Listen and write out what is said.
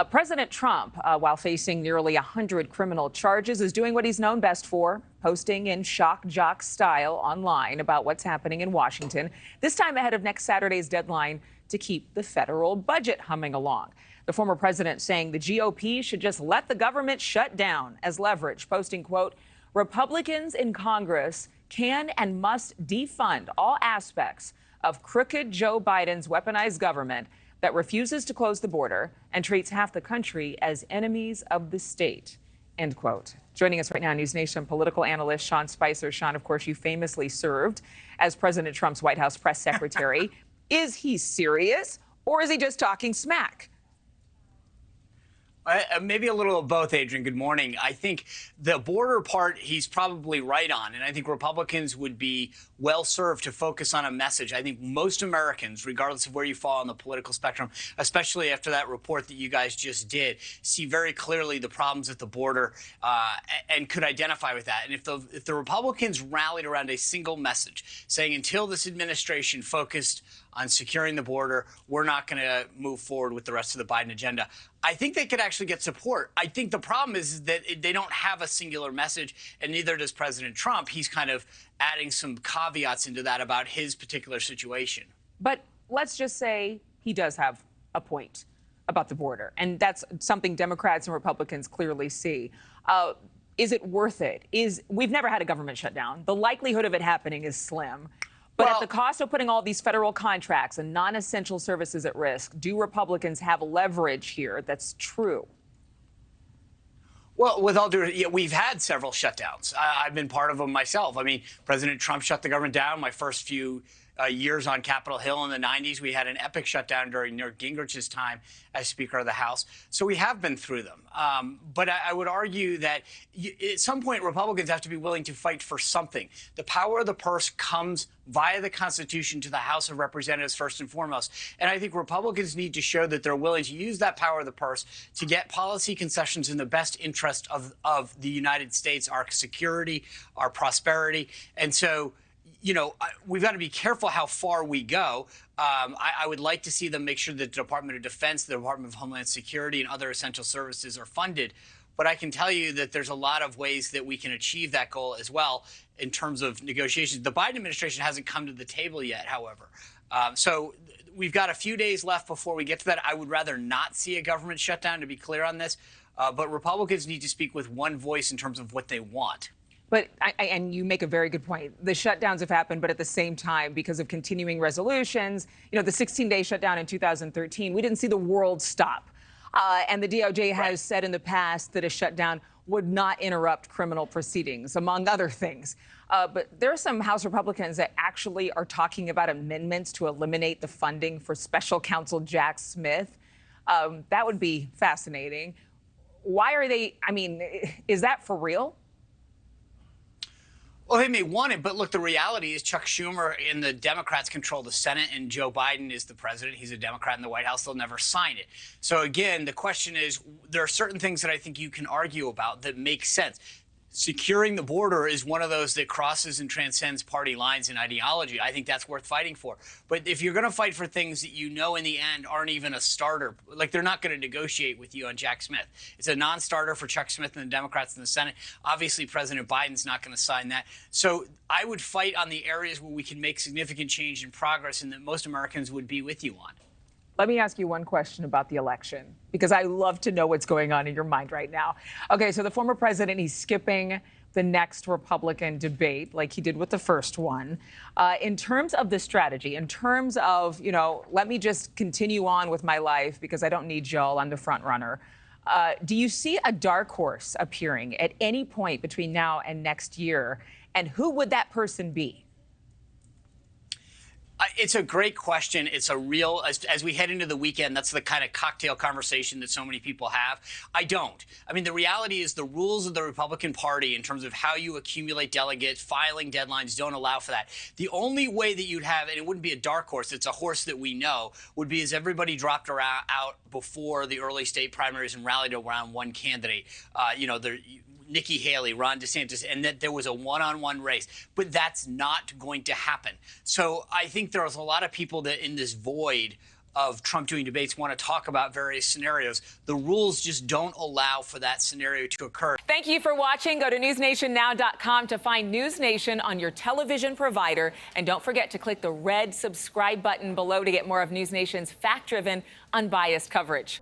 President Trump, while facing nearly 100 criminal charges, is doing what he's known best for, posting in shock jock style online about what's happening in Washington, this time ahead of next Saturday's deadline to keep the federal budget humming along. The former president saying the GOP should just let the government shut down as leverage, posting, quote, Republicans in Congress can and must defund all aspects of crooked Joe Biden's weaponized government that refuses to close the border and treats half the country as enemies of the state, end quote. Joining us right now, NewsNation political analyst Sean Spicer. Sean, of course, you famously served as President Trump's White House press secretary. Is he serious or is he just talking smack? Maybe a little of both, Adrienne. Good morning. I think the border part he's probably right on, and I think Republicans would be well served to focus on a message. I think most Americans, regardless of where you fall on the political spectrum, especially after that report that you guys just did, see very clearly the problems at the border and could identify with that. And if the Republicans rallied around a single message saying until this administration focused on securing the border, we're not going to move forward with the rest of the Biden agenda, I think they could actually get support. I think the problem is that they don't have a singular message, and neither does President Trump. He's kind of adding some caveats into that about his particular situation. But let's just say he does have a point about the border, and that's something Democrats and Republicans clearly see. Is it worth it? We've never had a government shutdown. The likelihood of it happening is slim. But at the cost of putting all these federal contracts and non-essential services at risk, do Republicans have leverage here that's true? Well, with all due respect, we've had several shutdowns. I've been part of them myself. I mean, President Trump shut the government down. My first few years on Capitol Hill in the 90s, we had an epic shutdown during Newt Gingrich's time as Speaker of the House. So we have been through them. But I would argue that at some point, Republicans have to be willing to fight for something. The power of the purse comes via the Constitution to the House of Representatives first and foremost. And I think Republicans need to show that they're willing to use that power of the purse to get policy concessions in the best interest of the United States, our security, our prosperity. And so, you know, we've got to be careful how far we go. I would like to see them make sure that the Department of Defense, the Department of Homeland Security, and other essential services are funded. But I can tell you that there's a lot of ways that we can achieve that goal as well in terms of negotiations. The Biden administration hasn't come to the table yet, however. So we've got a few days left before we get to that. I would rather not see a government shutdown, to be clear on this. But Republicans need to speak with one voice in terms of what they want. But and you make a very good point. The shutdowns have happened, but at the same time, because of continuing resolutions, you know, the 16-day shutdown in 2013, we didn't see the world stop. And the DOJ has said in the past that a shutdown would not interrupt criminal proceedings, among other things. But there are some House Republicans that actually are talking about amendments to eliminate the funding for special counsel Jack Smith. That would be fascinating. Why are they? I mean, is that for real? Well, they may want it, but look, the reality is Chuck Schumer and the Democrats control the Senate, and Joe Biden is the president. He's a Democrat in the White House. They'll never sign it. So, again, the question is, there are certain things that I think you can argue about that make sense. Securing the border is one of those that crosses and transcends party lines and ideology. I think that's worth fighting for. But if you're going to fight for things that you know in the end aren't even a starter, like they're not going to negotiate with you on Jack Smith. It's a non-starter for Chuck Smith and the Democrats in the Senate. Obviously, President Biden's not going to sign that. So I would fight on the areas where we can make significant change and progress and that most Americans would be with you on. Let me ask you one question about the election, because I love to know what's going on in your mind right now. Okay, so the former president, he's skipping the next Republican debate like he did with the first one. In terms of the strategy, in terms of, you know, let me just continue on with my life because I don't need y'all, I'm the front runner. Do you see a dark horse appearing at any point between now and next year? And who would that person be? It's a great question. It's a real, as we head into the weekend, that's the kind of cocktail conversation that so many people have. I don't. I mean, the reality is the rules of the Republican Party in terms of how you accumulate delegates, filing deadlines don't allow for that. The only way that you'd have, and it wouldn't be a dark horse, it's a horse that we know, would be as everybody dropped out before the early state primaries and rallied around one candidate. Nikki Haley, Ron DeSantis, and that there was a one-on-one race. But that's not going to happen. So I think there's a lot of people that in this void of Trump doing debates want to talk about various scenarios. The rules just don't allow for that scenario to occur. Thank you for watching. Go to newsnationnow.com to find News Nation on your television provider. And don't forget to click the red subscribe button below to get more of News Nation's fact-driven, unbiased coverage.